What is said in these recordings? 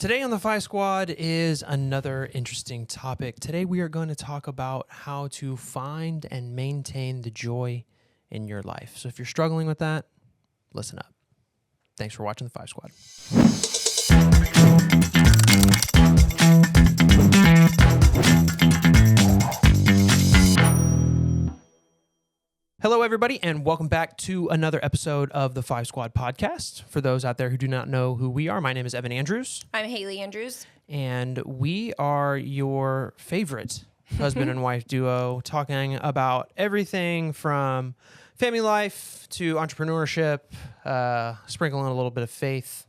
Today on the Five Squad is another interesting topic. Today we are going to talk about how to find and maintain the joy in your life. So if you're struggling with that, listen up. Thanks for watching the Five Squad. Hello, everybody, and welcome back to another episode of the Five Squad podcast. For those out there who do not know who we are, my name is Evan Andrews. I'm Haley Andrews. And we are your favorite husband and wife duo, talking about everything from family life to entrepreneurship, sprinkling a little bit of faith,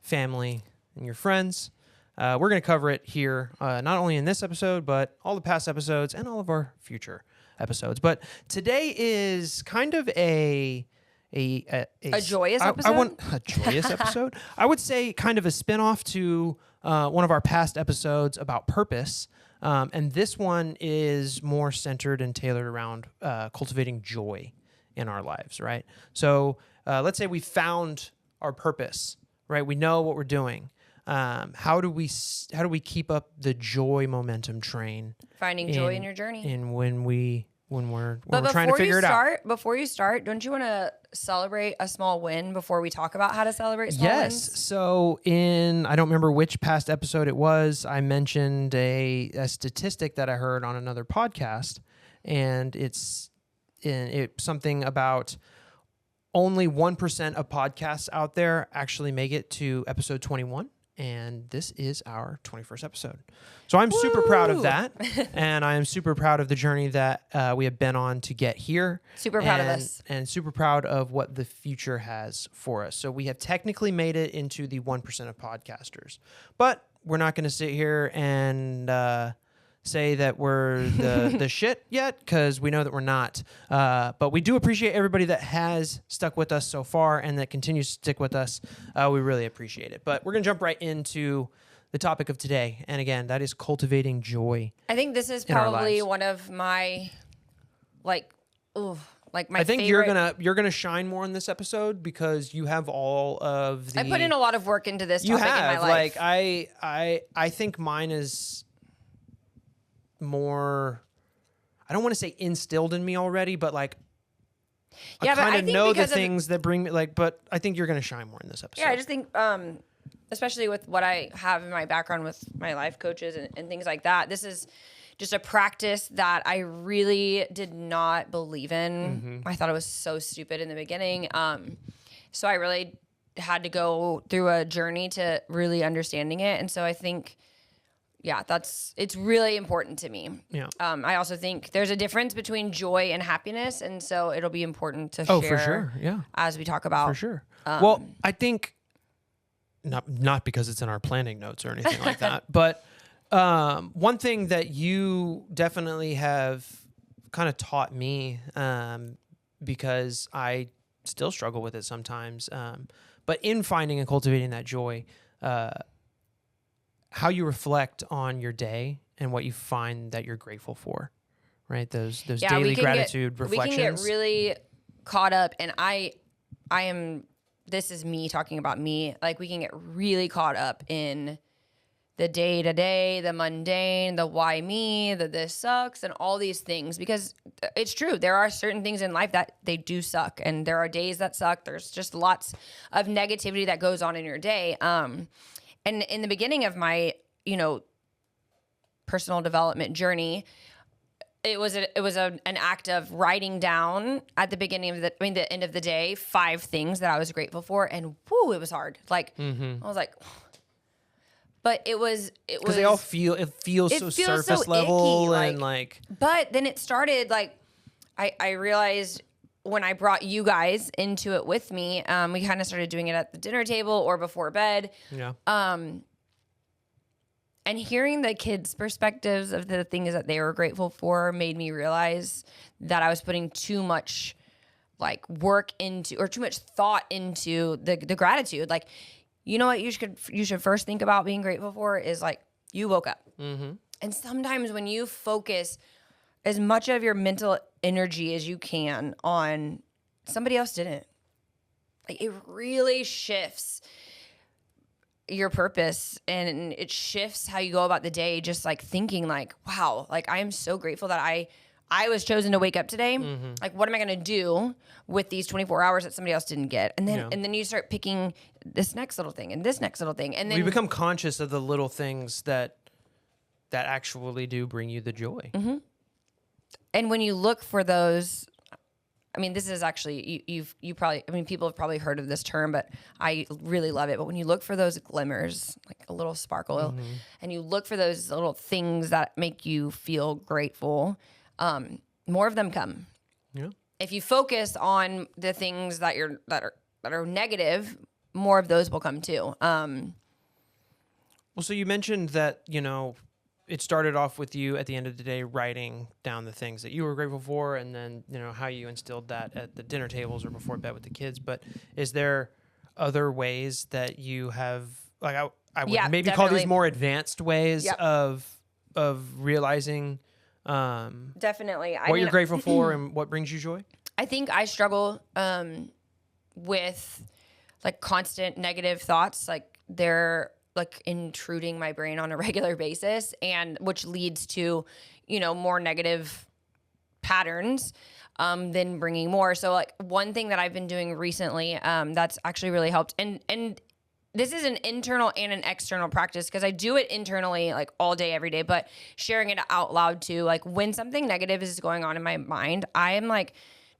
family, and your friends. We're going to cover it here, not only in this episode, but all the past episodes and all of our future episodes. But today is kind of a joyous episode? A joyous episode. I would say kind of a spinoff to one of our past episodes about purpose. And this one is more centered and tailored around cultivating joy in our lives, right? So let's say we found our purpose, right? We know what we're doing. How do we keep up the joy momentum train? Finding joy in your journey. And when we're trying to figure it out. Before you start, don't you want to celebrate a small win before we talk about how to celebrate small wins? Yes. So I don't remember which past episode it was, I mentioned a statistic that I heard on another podcast, and it's something about only 1% of podcasts out there actually make it to episode 21. And this is our 21st episode. So I'm super proud of that. And I am super proud of the journey that we have been on to get here. Super proud of us. And super proud of what the future has for us. So we have technically made it into the 1% of podcasters. But we're not going to sit here and say that we're the shit yet, because we know that we're not. But we do appreciate everybody that has stuck with us so far and that continues to stick with us. We really appreciate it. But we're going to jump right into the topic of today. And again, that is cultivating joy. I think this is probably one of my, my I think favorite. you're gonna shine more in this episode because you have all of the. I put in a lot of work into this topic in my life. I think mine is more, I don't want to say instilled in me already, but I kind of know the things that bring me, but I think you're going to shine more in this episode. Yeah, I just think, especially with what I have in my background with my life coaches and things like that, this is just a practice that I really did not believe in. Mm-hmm. I thought it was so stupid in the beginning. So I really had to go through a journey to really understanding it. And so I think, it's really important to me. Yeah. I also think there's a difference between joy and happiness, and so it'll be important to share. Oh, for sure. Yeah. As we talk about. For sure. Well, I think not because it's in our planning notes or anything like that, but one thing that you definitely have kind of taught me, because I still struggle with it sometimes, but in finding and cultivating that joy, how you reflect on your day and what you find that you're grateful for, right? Those daily gratitude reflections. We can get really caught up, and this is me talking about me. We can get really caught up in the day-to-day, the mundane, the why me, the this sucks, and all these things, because it's true. There are certain things in life that they do suck, and there are days that suck. There's just lots of negativity that goes on in your day. And in the beginning of my, personal development journey, it was an act of writing down at the beginning of the end of the day 5 things that I was grateful for, and it was hard. I was like, but it was because they all feels so surface level icky, and But then it started I realized when I brought you guys into it with me, we kind of started doing it at the dinner table or before bed. Yeah. And hearing the kids' perspectives of the things that they were grateful for made me realize that I was putting too much work into, or too much thought into the gratitude. You know what you should first think about being grateful for is you woke up. Mm-hmm. And sometimes when you focus as much of your mental energy as you can on somebody else didn't, it really shifts your purpose, and it shifts how you go about the day. Just like thinking like, wow, like I am so grateful that I was chosen to wake up today. Like, what am I going to do with these 24 hours that somebody else didn't get? And then you start picking this next little thing and this next little thing. And then we become conscious of the little things that actually do bring you the joy. And when you look for those, I mean, this is actually, you probably, I mean, people have probably heard of this term, but I really love it. But when you look for those glimmers, like a little sparkle, and you look for those little things that make you feel grateful, more of them come. Yeah. If you focus on the things that are negative, more of those will come too. Well, so you mentioned that, it started off with you at the end of the day writing down the things that you were grateful for, and then, how you instilled that at the dinner tables or before bed with the kids. But is there other ways that you have, like, I would maybe definitely call these more advanced ways Yep. of realizing Definitely. what you're grateful for and what brings you joy? I think I struggle with like constant negative thoughts. Like they're like intruding my brain on a regular basis, and which leads to, more negative patterns than bringing more. So like one thing that I've been doing recently that's actually really helped, and this is an internal and an external practice because I do it internally like all day, every day, but sharing it out loud too. Like when something negative is going on in my mind, I am like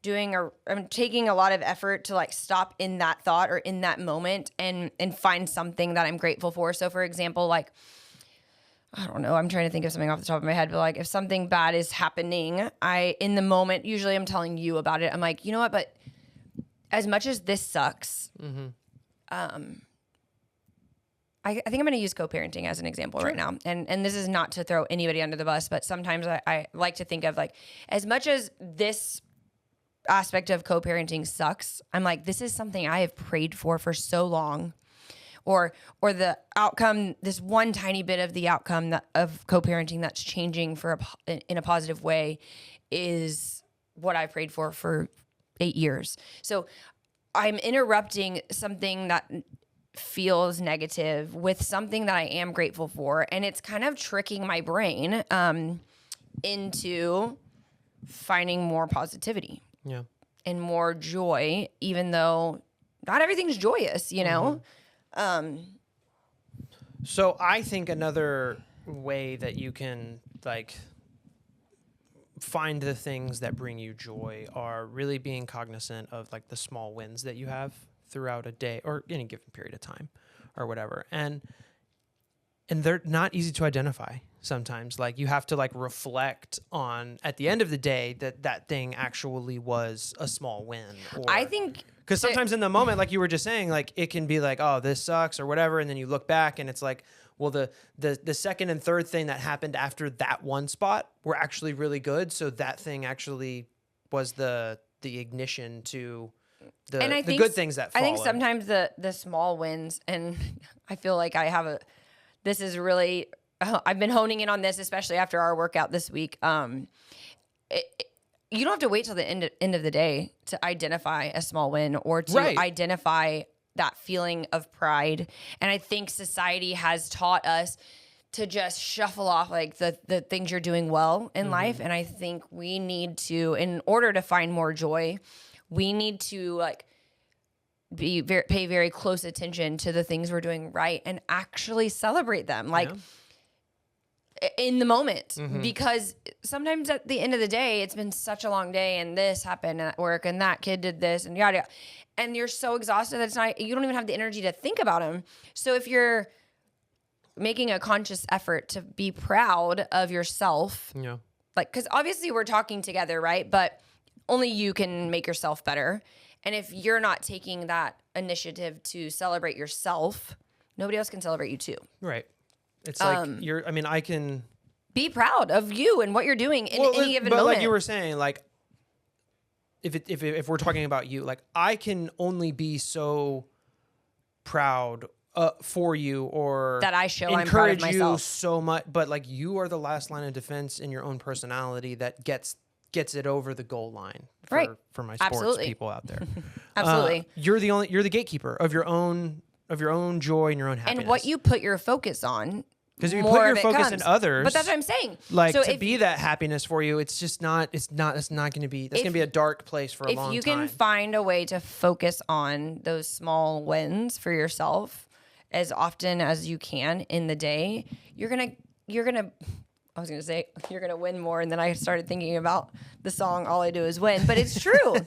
I'm taking a lot of effort to like stop in that thought or in that moment and find something that I'm grateful for. So for example, like, I don't know, I'm trying to think of something off the top of my head, but like if something bad is happening, in the moment, usually I'm telling you about it. I'm like, you know what, but as much as this sucks, I think I'm going to use co-parenting as an example right now. And this is not to throw anybody under the bus, but sometimes I like to think of like, as much as this aspect of co-parenting sucks, I'm like, this is something I have prayed for so long, or the outcome, this one tiny bit of the outcome of co-parenting that's changing in a positive way is what I prayed for 8 years. So I'm interrupting something that feels negative with something that I am grateful for, and it's kind of tricking my brain into finding more positivity. Yeah. And more joy, even though not everything's joyous, So I think another way that you can like find the things that bring you joy are really being cognizant of like the small wins that you have throughout a day or any given period of time or whatever. And they're not easy to identify sometimes. Like you have to like reflect on at the end of the day that thing actually was a small win. Or, I think because sometimes in the moment, like you were just saying, like it can be like, oh, this sucks or whatever. And then you look back and it's like, well, the second and third thing that happened after that one spot were actually really good. So that thing actually was the ignition to the good things that followed. I think sometimes the small wins, and I feel like this is really, I've been honing in on this, especially after our workout this week. You don't have to wait till the end of the day to identify a small win or to identify that feeling of pride. And I think society has taught us to just shuffle off like the things you're doing well in life. And I think we need to, in order to find more joy, we need to like pay very close attention to the things we're doing right and actually celebrate them. Like, in the moment, because sometimes at the end of the day, it's been such a long day and this happened at work and that kid did this and yada, yada. And you're so exhausted that you don't even have the energy to think about them. So if you're making a conscious effort to be proud of yourself, like, cause obviously we're talking together, right? But only you can make yourself better. And if you're not taking that initiative to celebrate yourself, nobody else can celebrate you too. Right. It's like I can be proud of you and what you're doing in any given moment. But like you were saying, like if we're talking about you, like I can only be so proud for you or that I show I'm proud of myself you so much, but like you are the last line of defense in your own personality that gets it over the goal line for my sports people out there. Absolutely. You're the gatekeeper of your own joy and your own happiness. And what you put your focus on. Because if you put your focus comes. in others, but that's what I'm saying. Like so to be that happiness for you, it's just not. It's not going to be. That's going to be a dark place for a long time. If you can find a way to focus on those small wins for yourself as often as you can in the day, you're gonna. I was gonna say you're gonna win more, and then I started thinking about the song "All I Do Is Win," but it's true.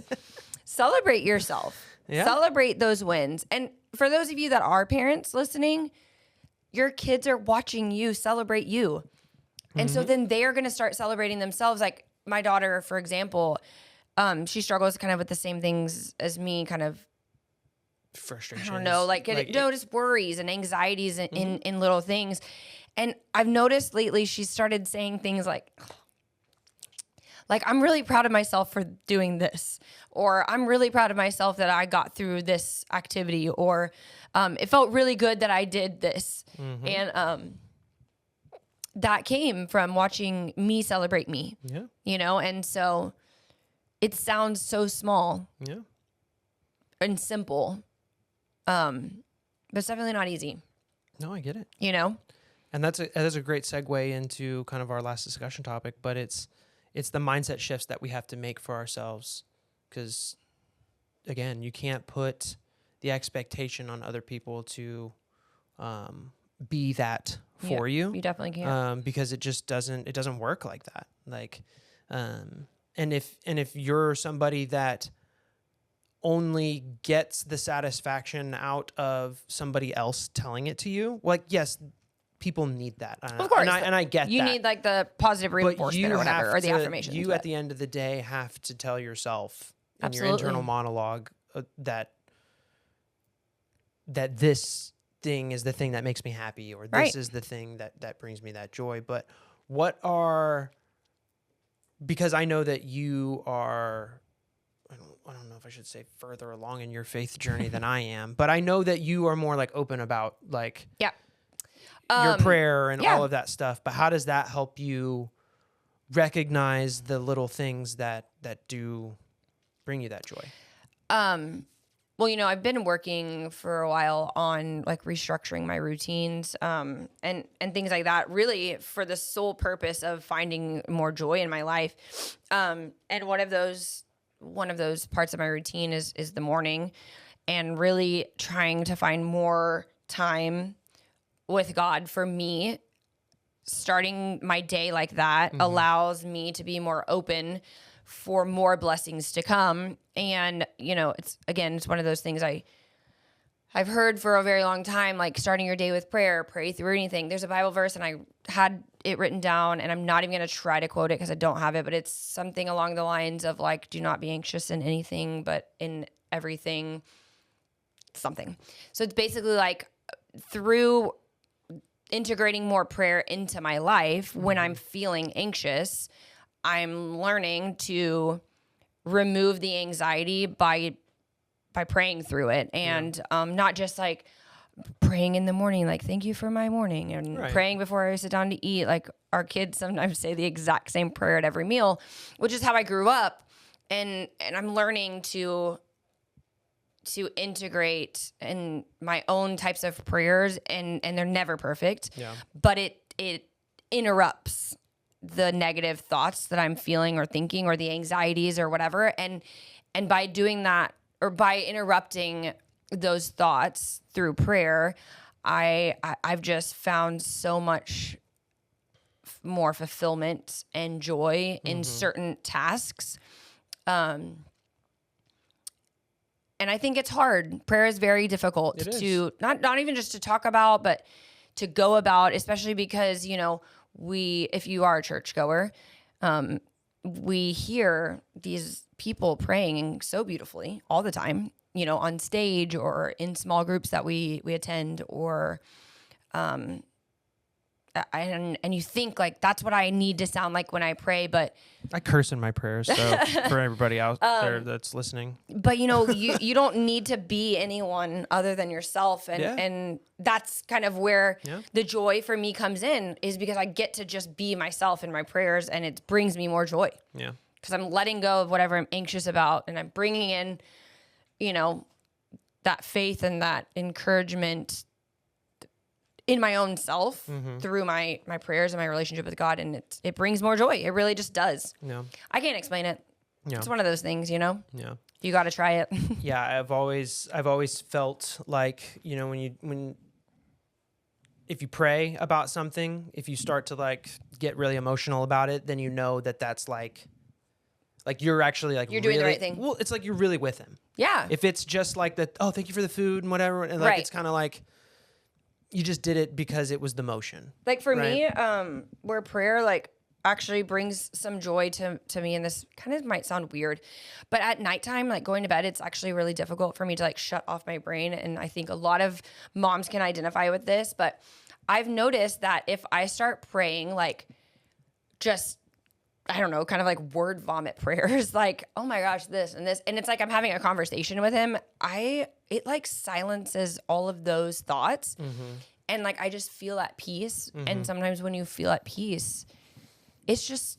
Celebrate yourself. Yeah. Celebrate those wins, and for those of you that are parents listening. Your kids are watching you celebrate you. And so then they are going to start celebrating themselves. Like my daughter, for example, she struggles kind of with the same things as me, kind of frustration. I don't know, just worries and anxieties in little things. And I've noticed lately she started saying things like, I'm really proud of myself for doing this, or I'm really proud of myself that I got through this activity, or it felt really good that I did this. And that came from watching me celebrate me, and so it sounds so small and simple, but it's definitely not easy. No, I get it. And that is a great segue into kind of our last discussion topic, but it's the mindset shifts that we have to make for ourselves. Because, again, you can't put the expectation on other people to be that for you. You definitely can't. Because it just doesn't work like that. And if you're somebody that only gets the satisfaction out of somebody else telling it to you, yes, people need that. Of course. And I get that. You need the positive reinforcement or whatever, or the affirmation. You, at the end of the day, have to tell yourself in your internal monologue that this thing is the thing that makes me happy, or this is the thing that brings me that joy. But because I know that you are, I don't know if I should say further along in your faith journey than I am, but I know that you are more open about your prayer and all of that stuff. But how does that help you recognize the little things that do bring you that joy? Well, I've been working for a while on restructuring my routines, and things like that, really for the sole purpose of finding more joy in my life. And one of those parts of my routine is the morning, and really trying to find more time with God. For me, starting my day like that allows me to be more open for more blessings to come. And, it's one of those things I've heard for a very long time, starting your day with prayer, pray through anything. There's a Bible verse, and I had it written down, and I'm not even going to try to quote it because I don't have it, but it's something along the lines of do not be anxious in anything, but in everything, something. So it's basically through integrating more prayer into my life, when I'm feeling anxious, I'm learning to remove the anxiety by praying through it, and not just praying in the morning, thank you for my morning, and praying before I sit down to eat. Our kids sometimes say the exact same prayer at every meal, which is how I grew up, and I'm learning to integrate in my own types of prayers, and they're never perfect, but it interrupts the negative thoughts that I'm feeling or thinking, or the anxieties or whatever. And by doing that, or by interrupting those thoughts through prayer, I've just found so much more fulfillment and joy in certain tasks. And I think it's hard. Prayer is very difficult to not even just to talk about, but to go about, especially because, if you are a churchgoer, we hear these people praying so beautifully all the time, on stage or in small groups that we attend, or and you think that's what I need to sound like when I pray, but I curse in my prayers, so for everybody out there that's listening. But you don't need to be anyone other than yourself, and that's kind of where the joy for me comes in, is because I get to just be myself in my prayers, and it brings me more joy. Yeah, because I'm letting go of whatever I'm anxious about, and I'm bringing in, that faith and that encouragement in my own self through my prayers and my relationship with God. And it brings more joy. It really just does. Yeah. I can't explain it. Yeah. It's one of those things, you know? Yeah. You got to try it. Yeah. I've always felt like, you know, if you pray about something, if you start to like get really emotional about it, then you know that that's like you're actually like, you're doing the really, right thing. Well, it's like you're really with him. Yeah. If it's just like that, oh, thank you for the food and whatever. And like, Right. it's kind of like you just did it because it was the motion. Like for right? me, where prayer like actually brings some joy to me, and this kind of might sound weird, but at nighttime, like going to bed, it's actually really difficult for me to like shut off my brain. And I think a lot of moms can identify with this, but I've noticed that if I start praying, like just, I don't know, kind of like word vomit prayers, like, oh my gosh, this and this. And it's like I'm having a conversation with him. It like silences all of those thoughts. And like I just feel at peace. And sometimes when you feel at peace, it's just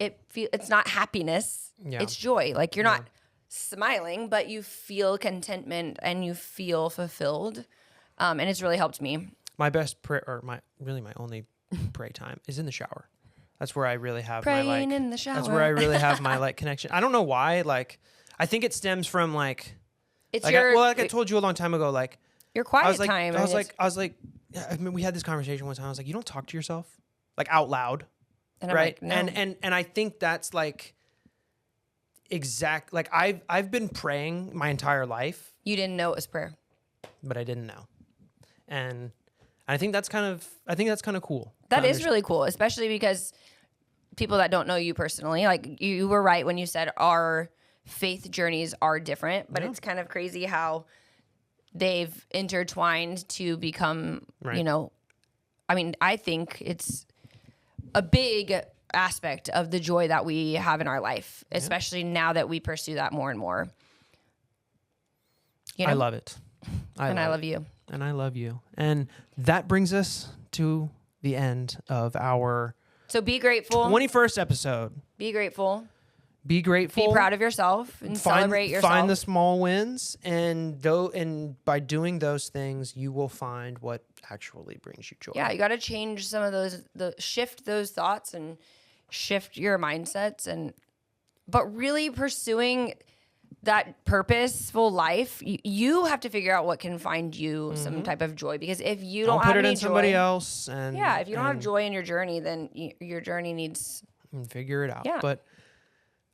it's not happiness. Yeah. It's joy. Like you're not smiling, but you feel contentment and you feel fulfilled. And it's really helped me. My best prayer, or my only pray time is in the shower. That's where I really have Praying my like. in the shower. That's where I really have my like connection. I don't know why. Like, I think it stems from like. It's like your I told you a long time ago. Like your quiet I was like, time. I was like, I mean, we had this conversation one time. I was like, you don't talk to yourself like out loud, and I'm right? like, no. And I think that's like exact. Like I've been praying my entire life. You didn't know it was prayer, but I didn't know, and I think that's kind of cool. That is really cool, especially because people that don't know you personally, like you were right when you said our faith journeys are different, but it's kind of crazy how they've intertwined to become, you know, I mean, I think it's a big aspect of the joy that we have in our life, especially now that we pursue that more and more. You know? I love it. I love you. And I love you. And that brings us to the end of our So be grateful. 21st episode. Be grateful. Be grateful. Be proud of yourself and celebrate yourself. Find the small wins, and by doing those things, you will find what actually brings you joy. Yeah, you got to change some of those, shift those thoughts and shift your mindsets, but really pursuing that purposeful life, you have to figure out what can find you some type of joy. Because if you don't have put it any in somebody joy, else, and if you don't have joy in your journey, then your journey needs figure it out. Yeah. But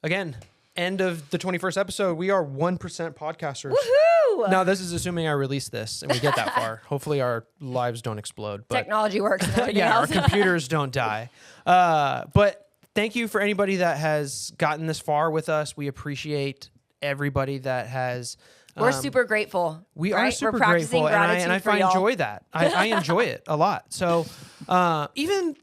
again, end of the 21st episode, we are 1% podcasters. Woohoo! Now, this is assuming I release this and we get that far. Hopefully, our lives don't explode. But Technology works. yeah, our computers don't die. But thank you for anybody that has gotten this far with us. We appreciate everybody that has. We're super grateful. We right? are super We're practicing grateful, gratitude and I enjoy that. I enjoy it a lot. So even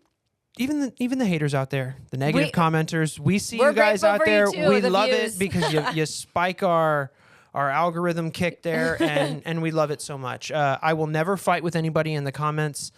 the haters out there, the negative commenters, we see you guys out there. We love it because you spike our algorithm kick there, and we love it so much. I will never fight with anybody in the comments.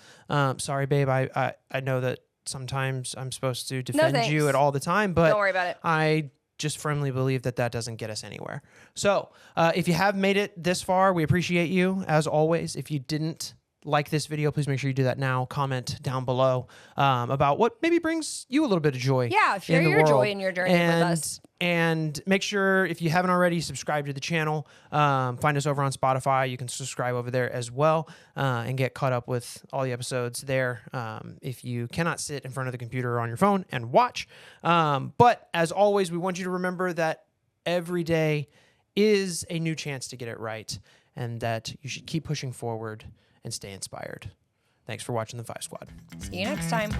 Sorry, babe. I know that sometimes I'm supposed to defend you at all the time, but don't worry about it. I just firmly believe that doesn't get us anywhere. So if you have made it this far, we appreciate you as always. If you didn't like this video, please make sure you do that now. Comment down below about what maybe brings you a little bit of joy. Yeah, share your joy in your journey with us. And make sure, if you haven't already, subscribe to the channel. Find us over on Spotify. You can subscribe over there as well and get caught up with all the episodes there if you cannot sit in front of the computer or on your phone and watch. But as always, we want you to remember that every day is a new chance to get it right, and that you should keep pushing forward and stay inspired. Thanks for watching the 5 Squad. See you next time.